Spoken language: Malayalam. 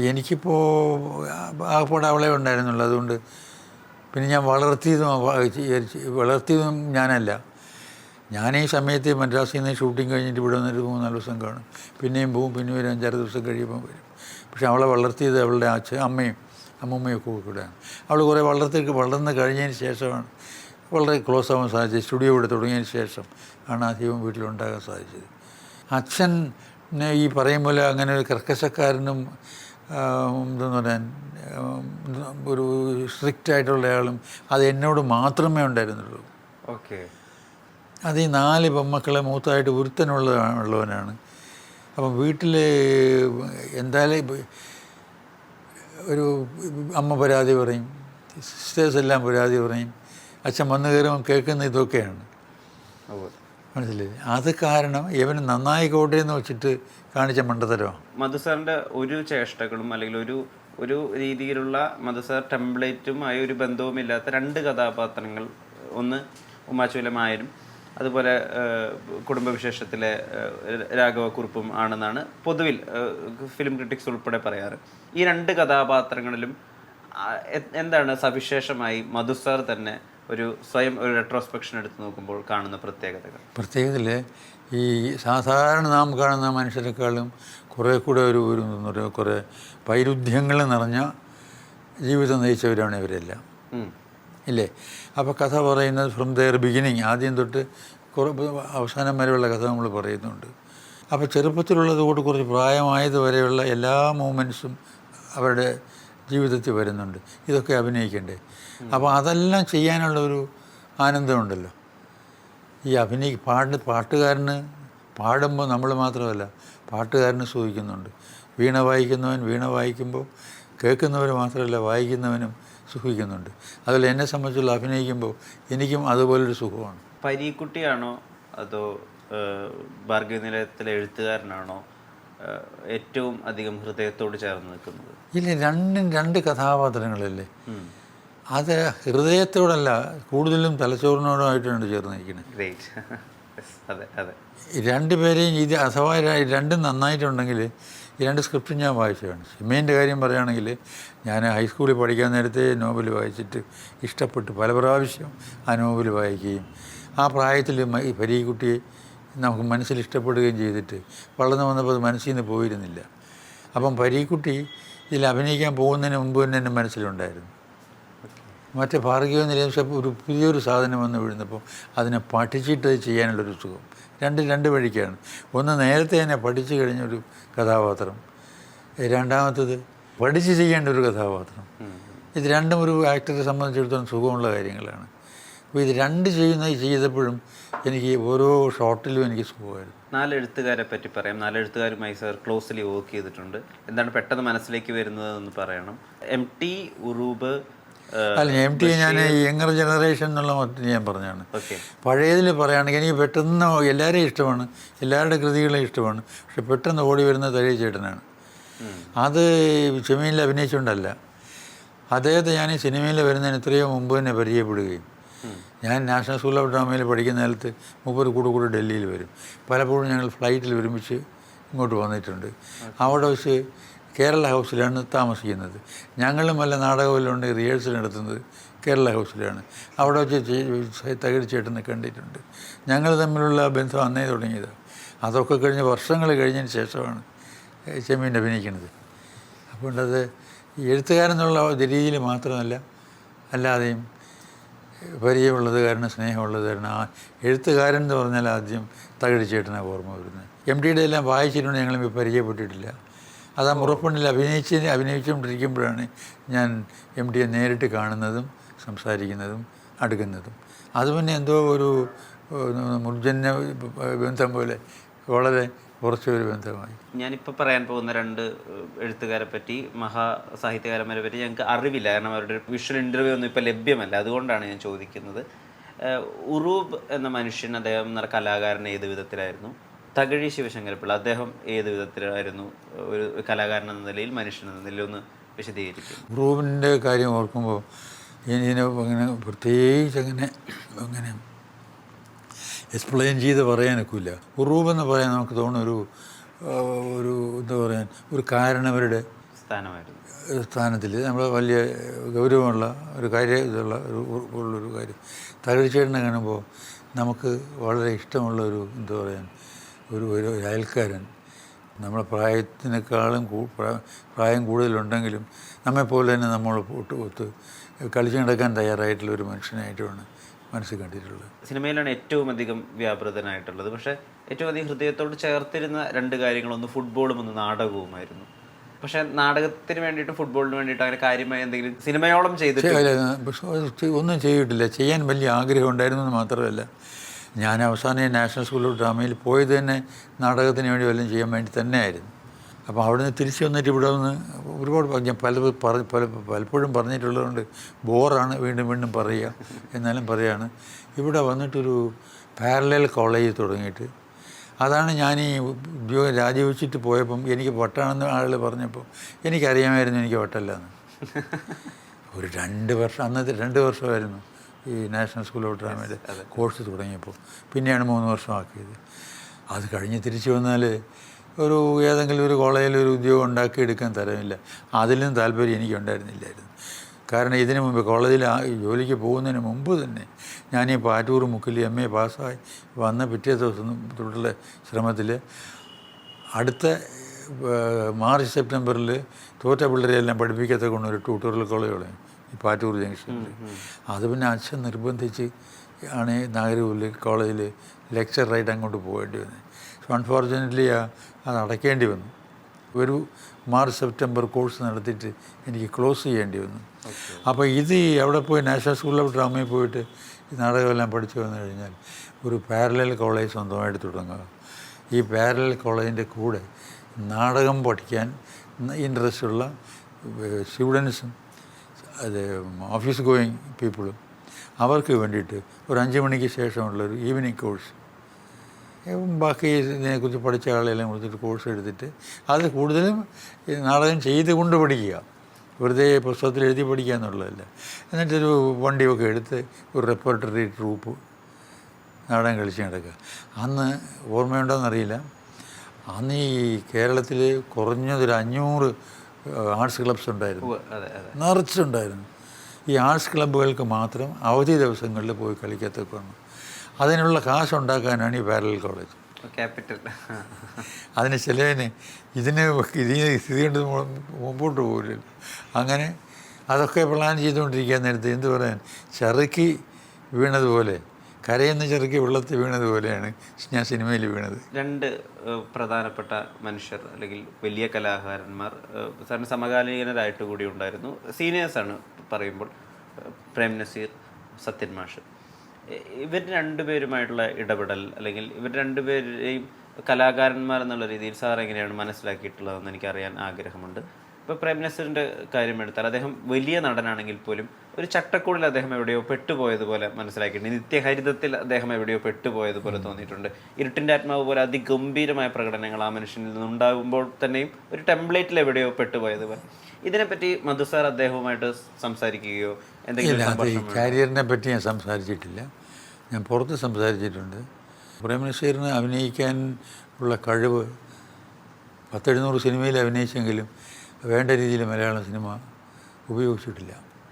എനിക്കിപ്പോൾ ആകപ്പാടെ അവളെ ഉണ്ടായിരുന്നുള്ളൂ. അതുകൊണ്ട് പിന്നെ ഞാൻ വളർത്തിയതും ഞാനല്ല. ഞാൻ ഈ സമയത്ത് മദ്രാസിൽ നിന്ന് ഷൂട്ടിങ് കഴിഞ്ഞിട്ട് ഇവിടെ വന്നിട്ട് 3-4 ദിവസം കാണും, പിന്നെയും പോവും, പിന്നെ ഒരു 5-6 ദിവസം കഴിയുമ്പോൾ വരും. പക്ഷെ അവളെ വളർത്തിയത് അവളുടെ അമ്മയും അമ്മൂമ്മയൊക്കെ കൂടെയാണ്. അവൾ കുറേ വളർന്ന് കഴിഞ്ഞതിന് ശേഷമാണ് വളരെ ക്ലോസ് ആവാൻ സാധിച്ചത്. സ്റ്റുഡിയോ ഇവിടെ തുടങ്ങിയതിന് ശേഷം ആണ് അധികവും വീട്ടിലുണ്ടാകാൻ സാധിച്ചത്. അച്ഛൻ ഈ പറയും പോലെ അങ്ങനെ ഒരു കർക്കശക്കാരനും എന്തെന്ന് പറയാൻ ഒരു സ്ട്രിക്റ്റ് ആയിട്ടുള്ള ആളും അത് എന്നോട് മാത്രമേ ഉണ്ടായിരുന്നുള്ളൂ. ഓക്കെ. അത് ഈ 4 പെൺമക്കളെ മൂത്തമായിട്ട് ഉള്ളവനാണ്. അപ്പം വീട്ടിൽ എന്തായാലും ഒരു അമ്മ പരാതി പറയും, സിസ്റ്റേഴ്സ് എല്ലാം പരാതി പറയും, അച്ഛൻ വന്നു കയറുമ്പം കേൾക്കുന്ന ഇതൊക്കെയാണ്. മനസ്സിലായി? അത് കാരണം ഇവന് നന്നായിക്കോട്ടെ എന്ന് വെച്ചിട്ട് കാണിച്ച മണ്ടത്തരമാണ്. മധുസാറിൻ്റെ ഒരു ചേഷ്ടകളും അല്ലെങ്കിൽ ഒരു രീതിയിലുള്ള മധുസാർ ടെംപ്ലേറ്റുമായി ഒരു ബന്ധവുമില്ലാത്ത 2 കഥാപാത്രങ്ങൾ, ഒന്ന് ഉമ്മാച്ചുവിലെ മായനും അതുപോലെ കുടുംബവിശേഷത്തിലെ രാഘവക്കുറുപ്പും ആണെന്നാണ് പൊതുവിൽ ഫിലിം ക്രിറ്റിക്സ് ഉൾപ്പെടെ പറയാറ്. ഈ 2 കഥാപാത്രങ്ങളിലും എന്താണ് സവിശേഷമായി മധുസാർ തന്നെ സ്വയം ഒരു റെട്രോസ്പെക്ഷൻ എടുത്ത് നോക്കുമ്പോൾ കാണുന്ന പ്രത്യേകതകൾ? ഈ സാധാരണ നാം കാണുന്ന മനുഷ്യരെക്കാളും കുറേ കൂടെ കുറേ വൈരുദ്ധ്യങ്ങൾ നിറഞ്ഞ ജീവിതം നയിച്ചവരാണ് ഇവരെല്ലാം, ഇല്ലേ? അപ്പോൾ കഥ പറയുന്നത് ഫ്രം ദെയർ ബിഗിനിങ്, ആദ്യം തൊട്ട് അവസാനം വരെയുള്ള കഥ നമ്മൾ പറയുന്നുണ്ട്. അപ്പോൾ ചെറുപ്പത്തിലുള്ളത് കൊണ്ട് കുറച്ച് പ്രായമായത് വരെയുള്ള എല്ലാ മൂമെൻറ്റ്സും അവരുടെ ജീവിതത്തിൽ വരുന്നുണ്ട്. ഇതൊക്കെ അഭിനയിക്കണ്ടേ? അപ്പോൾ അതെല്ലാം ചെയ്യാനുള്ളൊരു ആനന്ദമുണ്ടല്ലോ. ഈ പാട്ടുകാരന് പാടുമ്പോൾ നമ്മൾ മാത്രമല്ല, പാട്ടുകാരന് സുഖിക്കുന്നുണ്ട്. വീണ വായിക്കുന്നവൻ വീണ വായിക്കുമ്പോൾ കേൾക്കുന്നവർ മാത്രമല്ല, വായിക്കുന്നവനും സുഖിക്കുന്നുണ്ട്. അതുപോലെ എന്നെ സംബന്ധിച്ചുള്ള അഭിനയിക്കുമ്പോൾ എനിക്കും അതുപോലൊരു സുഖമാണ്. പരീക്കുട്ടിയാണോ അതോ ഭാർഗവനിലയത്തിലെ എഴുത്തുകാരനാണോ ഏറ്റവും അധികം ഹൃദയത്തോട് ചേർന്ന് നിൽക്കുന്നത്? ഇല്ല, രണ്ടും 2 കഥാപാത്രങ്ങളല്ലേ. അത് ഹൃദയത്തോടല്ല, കൂടുതലും തലച്ചോറിനോടുമായിട്ടാണ് ചേർന്നിരിക്കുന്നത്. രണ്ടുപേരെയും അഥവാ രണ്ടും നന്നായിട്ടുണ്ടെങ്കിൽ ഈ 2 സ്ക്രിപ്റ്റും ഞാൻ വായിച്ചതാണ്. സിനിമേൻ്റെ കാര്യം പറയുകയാണെങ്കിൽ ഞാൻ ഹൈസ്കൂളിൽ പഠിക്കാൻ നേരത്തെ നോവൽ വായിച്ചിട്ട് ഇഷ്ടപ്പെട്ട് പല പ്രാവശ്യം ആ നോവൽ വായിക്കുകയും ആ പ്രായത്തിൽ ഈ പരീക്കുട്ടിയെ നമുക്ക് മനസ്സിൽ ഇഷ്ടപ്പെടുകയും ചെയ്തിട്ട് വളർന്നു വന്നപ്പോൾ അത് മനസ്സിൽ നിന്ന് പോയിരുന്നില്ല. അപ്പം പരീക്കുട്ടി ഇതിൽ അഭിനയിക്കാൻ പോകുന്നതിന് മുമ്പ് തന്നെ എൻ്റെ മനസ്സിലുണ്ടായിരുന്നു. മറ്റേ ഭാർഗവനിലയം ഒരു പുതിയൊരു സാധനം വന്ന് വീഴുന്നപ്പോൾ അതിനെ പഠിച്ചിട്ട് ചെയ്യാനുള്ളൊരു സുഖം. രണ്ട് വഴിക്കാണ്. ഒന്ന് നേരത്തെ തന്നെ പഠിച്ചു കഴിഞ്ഞൊരു കഥാപാത്രം, രണ്ടാമത്തത് പഠിച്ച് ചെയ്യേണ്ട ഒരു കഥാപാത്രം. ഇത് രണ്ടും ഒരു ആക്ടറെ സംബന്ധിച്ചിടത്തോളം സുഖമുള്ള കാര്യങ്ങളാണ്. അപ്പോൾ ഇത് 2 ചെയ്തപ്പോഴും എനിക്ക് ഓരോ ഷോട്ടിലും എനിക്ക് സുഖമായിരുന്നു. 4 എഴുത്തുകാരെ പറ്റി പറയാം. 4 എഴുത്തുകാരുമായി സാർ ക്ലോസ്ലി വർക്ക് ചെയ്തിട്ടുണ്ട്. എന്താണ് പെട്ടെന്ന് മനസ്സിലേക്ക് വരുന്നതെന്ന് പറയണം. MT, ഉറൂബ്. അല്ല, MT ഞാൻ യങ്ങർ ജനറേഷൻ എന്നുള്ള മട്ടിൽ ഞാൻ പറഞ്ഞാണ്. പഴയതിൽ പറയുകയാണെങ്കിൽ എനിക്ക് പെട്ടെന്ന് എല്ലാവരെയും ഇഷ്ടമാണ്, എല്ലാവരുടെ കൃതികളെയും ഇഷ്ടമാണ്. പക്ഷെ പെട്ടെന്ന് ഓടി വരുന്ന തഴയ ചേട്ടനാണ്. അത് സിനിമയിൽ അഭിനയിച്ചുകൊണ്ടല്ല, അദ്ദേഹത്തെ ഞാൻ ഈ സിനിമയിൽ വരുന്നതിന് എത്രയോ മുമ്പ് തന്നെ പരിചയപ്പെടുകയും, ഞാൻ നാഷണൽ സ്കൂൾ ഓഫ് ഡ്രാമയിൽ പഠിക്കുന്ന കാലത്ത് മൂപ്പർ കൂടെ ഡൽഹിയിൽ വരും. പലപ്പോഴും ഞങ്ങൾ ഫ്ലൈറ്റിൽ ഒരുമിച്ച് ഇങ്ങോട്ട് വന്നിട്ടുണ്ട്. അവിടെ വെച്ച് കേരള ഹൗസിലാണ് താമസിക്കുന്നത്. ഞങ്ങളും വല്ല നാടകമെല്ലാം റിഹേഴ്സൽ നടത്തുന്നത് കേരള ഹൗസിലാണ്. അവിടെ വെച്ച് തകഴിച്ചേട്ടനെ കണ്ടിട്ടുണ്ട്. ഞങ്ങൾ തമ്മിലുള്ള ബന്ധം അന്നേ തുടങ്ങിയതാണ്. അതൊക്കെ കഴിഞ്ഞ് വർഷങ്ങൾ കഴിഞ്ഞതിന് ശേഷമാണ് ചെമ്മീൻ അഭിനയിക്കുന്നത്. അതുകൊണ്ടത് എഴുത്തുകാരെന്നുള്ള രീതിയിൽ മാത്രമല്ല, അല്ലാതെയും പരിചയമുള്ളത് കാരണം, സ്നേഹമുള്ളത് കാരണം. ആ എഴുത്തുകാരൻ എന്ന് പറഞ്ഞാൽ ആദ്യം തകഴിച്ചേട്ടനാണ് ഓർമ്മ വരുന്നത്. MTയുടെ എല്ലാം വായിച്ചിട്ടുണ്ട്, ഞങ്ങളും പരിചയപ്പെട്ടിട്ടില്ല. അത് ആ മുറപ്പെണ്ണിൽ അഭിനയിച്ചുകൊണ്ടിരിക്കുമ്പോഴാണ് ഞാൻ MTയെ നേരിട്ട് കാണുന്നതും സംസാരിക്കുന്നതും അടുക്കുന്നതും. അത് പിന്നെ എന്തോ ഒരു മുർജന്യ ബന്ധം പോലെ വളരെ കുറച്ചൊരു ബന്ധമായി. ഞാനിപ്പോൾ പറയാൻ പോകുന്ന 2 എഴുത്തുകാരെ പറ്റി, മഹാസാഹിത്യകാരന്മാരെ പറ്റി ഞങ്ങൾക്ക് അറിവില്ല. കാരണം അവരുടെ വിഷ്വൽ ഇൻ്റർവ്യൂ ഒന്നും ഇപ്പോൾ ലഭ്യമല്ല. അതുകൊണ്ടാണ് ഞാൻ ചോദിക്കുന്നത്. ഉറൂബ് എന്ന മനുഷ്യൻ, അദ്ദേഹം എന്ന കലാകാരൻ ഏത് വിധത്തിലായിരുന്നു? തകഴി ശിവശങ്കരപ്പിള്ള, അദ്ദേഹം ഏത് വിധത്തിലായിരുന്നു ഒരു കലാകാരൻ എന്ന നിലയിൽ, മനുഷ്യൻ എന്ന നിലയിൽ? ഒന്ന് വിശദീകരിക്കും. ഉറൂബിൻ്റെ കാര്യം ഓർക്കുമ്പോൾ ഇതിനെ അങ്ങനെ പ്രത്യേകിച്ച് അങ്ങനെ എക്സ്പ്ലെയിൻ ചെയ്ത് പറയാനൊക്കില്ല. ഉറൂബെന്ന് പറയാൻ നമുക്ക് തോന്നുന്ന ഒരു എന്താ പറയാൻ, ഒരു കാരണവരുടെ സ്ഥാനമായിരുന്നു. നമ്മൾ വലിയ ഗൗരവമുള്ള ഒരു ഇതുള്ള ഉള്ളൊരു കാര്യം. തകഴിച്ചേട്ടനെ കാണുമ്പോൾ നമുക്ക് വളരെ ഇഷ്ടമുള്ള ഒരു എന്താ പറയാൻ ഒരു അയൽക്കാരൻ, നമ്മളെ പ്രായത്തിനേക്കാളും പ്രായം കൂടുതലുണ്ടെങ്കിലും നമ്മെപ്പോലെ തന്നെ നമ്മൾ ഒത്ത് കളിച്ചു നടക്കാൻ തയ്യാറായിട്ടുള്ള ഒരു മനുഷ്യനായിട്ടുമാണ് മനസ്സിൽ കണ്ടിട്ടുള്ളത്. സിനിമയിലാണ് ഏറ്റവും അധികം വ്യാപൃതനായിട്ടുള്ളത്. പക്ഷേ ഏറ്റവും അധികം ഹൃദയത്തോട് ചേർത്തിരുന്ന രണ്ട് കാര്യങ്ങളൊന്ന് ഫുട്ബോളും ഒന്ന് നാടകവുമായിരുന്നു. പക്ഷേ നാടകത്തിന് വേണ്ടിയിട്ടും ഫുട്ബോളിന് വേണ്ടിയിട്ടും അങ്ങനെ കാര്യമായി എന്തെങ്കിലും സിനിമയോളം ഒന്നും ചെയ്തിട്ടില്ല. ചെയ്യാൻ വലിയ ആഗ്രഹം ഉണ്ടായിരുന്നു എന്ന് മാത്രമല്ല, ഞാൻ അവസാനം നാഷണൽ സ്കൂൾ ഓഫ് ഡ്രാമയിൽ പോയത് തന്നെ നാടകത്തിന് വേണ്ടി വല്ലതും ചെയ്യാൻ വേണ്ടി തന്നെയായിരുന്നു. അപ്പോൾ അവിടെ നിന്ന് തിരിച്ച് വന്നിട്ട് ഇവിടെ വന്ന് ഒരുപാട് ഞാൻ പലപ്പോഴും പറഞ്ഞിട്ടുള്ളതുകൊണ്ട് ബോറാണ് വീണ്ടും പറയുക. എന്നാലും പറയുകയാണ്, ഇവിടെ വന്നിട്ടൊരു പാരലൽ കോളേജ് തുടങ്ങിയിട്ട്, അതാണ് ഞാൻ ഈ ഉദ്യോഗം രാജിവെച്ചിട്ട് പോയപ്പം എനിക്ക് വട്ടാണെന്ന് ആളുകൾ പറഞ്ഞപ്പോൾ എനിക്കറിയാമായിരുന്നു എനിക്ക് വട്ടല്ലെന്ന്. ഒരു 2 വർഷം, അന്നത്തെ 2 വർഷമായിരുന്നു ഈ നാഷണൽ സ്കൂൾ ഓഫ് ഡ്രാമയുടെ കോഴ്സ് തുടങ്ങിയപ്പോൾ. പിന്നെയാണ് 3 വർഷമാക്കിയത്. അത് കഴിഞ്ഞ് തിരിച്ചു വന്നാൽ ഏതെങ്കിലും ഒരു കോളേജിൽ ഒരു ഉദ്യോഗം ഉണ്ടാക്കിയെടുക്കാൻ തരമില്ല. അതിലും താല്പര്യം എനിക്കുണ്ടായിരുന്നില്ലായിരുന്നു. കാരണം ഇതിനു മുമ്പ് കോളേജിൽ ജോലിക്ക് പോകുന്നതിന് മുമ്പ് തന്നെ ഞാൻ ഈ പാറ്റൂർ മുക്കിൽ MA പാസ്സായി വന്ന പിറ്റേ ദിവസം തൊട്ടുള്ള ശ്രമത്തിൽ അടുത്ത മാർച്ച് സെപ്റ്റംബറിൽ തോറ്റ പിള്ളേരെല്ലാം പഠിപ്പിക്കത്തെ കൊണ്ട് ഒരു ട്യൂട്ടോറിയൽ കോളേജ് ഈ പാറ്റൂർ ജംഗ്ഷനിൽ. അത് പിന്നെ അച്ഛൻ നിർബന്ധിച്ച് ആണ് നാഗരൂരിൽ കോളേജിൽ ലെക്ചറായിട്ട് അങ്ങോട്ട് പോകേണ്ടി വന്നത്. സോ അൺഫോർച്യുനേറ്റ്ലി അത് അടയ്ക്കേണ്ടി വന്നു. ഒരു മാർച്ച് സെപ്റ്റംബർ കോഴ്സ് നടത്തിയിട്ട് എനിക്ക് ക്ലോസ് ചെയ്യേണ്ടി വന്നു. അപ്പോൾ അവിടെ പോയി നാഷണൽ സ്കൂൾ ഓഫ് ഡ്രാമയിൽ പോയിട്ട് ഈ നാടകമെല്ലാം പഠിച്ചു വന്നു കഴിഞ്ഞാൽ ഒരു പാരലൽ കോളേജ് സ്വന്തമായിട്ട് തുടങ്ങുക. ഈ പാരലൽ കോളേജിൻ്റെ കൂടെ നാടകം പഠിക്കാൻ ഇൻട്രസ്റ്റ് ഉള്ള സ്റ്റുഡൻസും അത് ഓഫീസ് ഗോയിങ് പീപ്പിളും അവർക്ക് വേണ്ടിയിട്ട് ഒരു 5 മണിക്ക് ശേഷമുള്ളൊരു ഈവനിങ് കോഴ്സ്, ബാക്കി ഇതിനെക്കുറിച്ച് പഠിച്ച ആളെല്ലാം കൊടുത്തിട്ട് കോഴ്സ് എടുത്തിട്ട് അത് കൂടുതലും നാടകം ചെയ്തുകൊണ്ട് പഠിക്കുക, വെറുതെ പുസ്തകത്തിൽ എഴുതി പഠിക്കുക എന്നുള്ളതല്ല. എന്നിട്ടൊരു വണ്ടിയൊക്കെ എടുത്ത് ഒരു റെപ്പർട്ടറി ട്രൂപ്പ് നാടകം കളിച്ച് നടക്കുക. അന്ന് ഓർമ്മയുണ്ടോയെന്നറിയില്ല, അന്ന് ഈ കേരളത്തിൽ കുറഞ്ഞതൊരു 500 ആർട്സ് ക്ലബ്സ് ഉണ്ടായിരുന്നു, നിറച്ചുണ്ടായിരുന്നു. ഈ ആർട്സ് ക്ലബ്ബുകൾക്ക് മാത്രം അവധി ദിവസങ്ങളിൽ പോയി കളിക്കത്തൊക്കെയാണ്. അതിനുള്ള കാശുണ്ടാക്കാനാണ് ഈ പാരലൽ കോളേജ് ക്യാപിറ്റൽ. അതിന് ചിലവിന് ഇതിന് സ്ഥിതി കൊണ്ട് മുമ്പോട്ട് പോകില്ല. അങ്ങനെ അതൊക്കെ പ്ലാൻ ചെയ്തുകൊണ്ടിരിക്കാൻ നേരത്തെ എന്ത് പറയാൻ, ചെറുക്കി വീണതുപോലെ, കരയുന്ന ചെറുക്കി വെള്ളത്തിൽ വീണതുപോലെയാണ് ഞാൻ സിനിമയിൽ വീണത്. 2 പ്രധാനപ്പെട്ട മനുഷ്യർ അല്ലെങ്കിൽ വലിയ കലാകാരന്മാർ സാറിന് സമകാലീനരായിട്ട് കൂടി ഉണ്ടായിരുന്നു. സീനിയേഴ്സാണ് പറയുമ്പോൾ പ്രേം നസീർ, സത്യൻ മാഷ്. ഇവർ 2 പേരുമായിട്ടുള്ള ഇടപെടൽ അല്ലെങ്കിൽ ഇവർ 2 പേരെയും കലാകാരന്മാർ എന്നുള്ള രീതിയിൽ സാർ എങ്ങനെയാണ് മനസ്സിലാക്കിയിട്ടുള്ളതെന്ന് എനിക്കറിയാൻ ആഗ്രഹമുണ്ട്. ഇപ്പോൾ പ്രേം നസീറിൻ്റെ കാര്യം എടുത്താൽ അദ്ദേഹം വലിയ നടനാണെങ്കിൽ പോലും ഒരു ചട്ടക്കൂടിൽ അദ്ദേഹം എവിടെയോ പെട്ടുപോയതുപോലെ മനസ്സിലാക്കിയിട്ടുണ്ട്. നിത്യഹരിതത്തിൽ അദ്ദേഹം എവിടെയോ പെട്ടുപോയതുപോലെ തോന്നിയിട്ടുണ്ട്. ഇരുട്ടിൻ്റെ ആത്മാവ് പോലെ അതിഗംഭീരമായ പ്രകടനങ്ങൾ ആ മനുഷ്യനിൽ നിന്നുണ്ടാകുമ്പോൾ തന്നെയും ഒരു ടെംപ്ലേറ്റിൽ എവിടെയോ പെട്ടുപോയതുപോലെ. ഇതിനെപ്പറ്റി മധു സാർ അദ്ദേഹവുമായിട്ട് സംസാരിക്കുകയോ എന്തെങ്കിലും? കരിയറിനെ പറ്റി ഞാൻ സംസാരിച്ചിട്ടില്ല, ഞാൻ പുറത്ത് സംസാരിച്ചിട്ടുണ്ട്. പ്രേം നസീറിന് അഭിനയിക്കാൻ ഉള്ള കഴിവ് 10-700 സിനിമയിൽ അഭിനയിച്ചെങ്കിലും വേണ്ട രീതിയിൽ മലയാളം സിനിമ ഉപയോഗിച്ചിട്ടില്ല.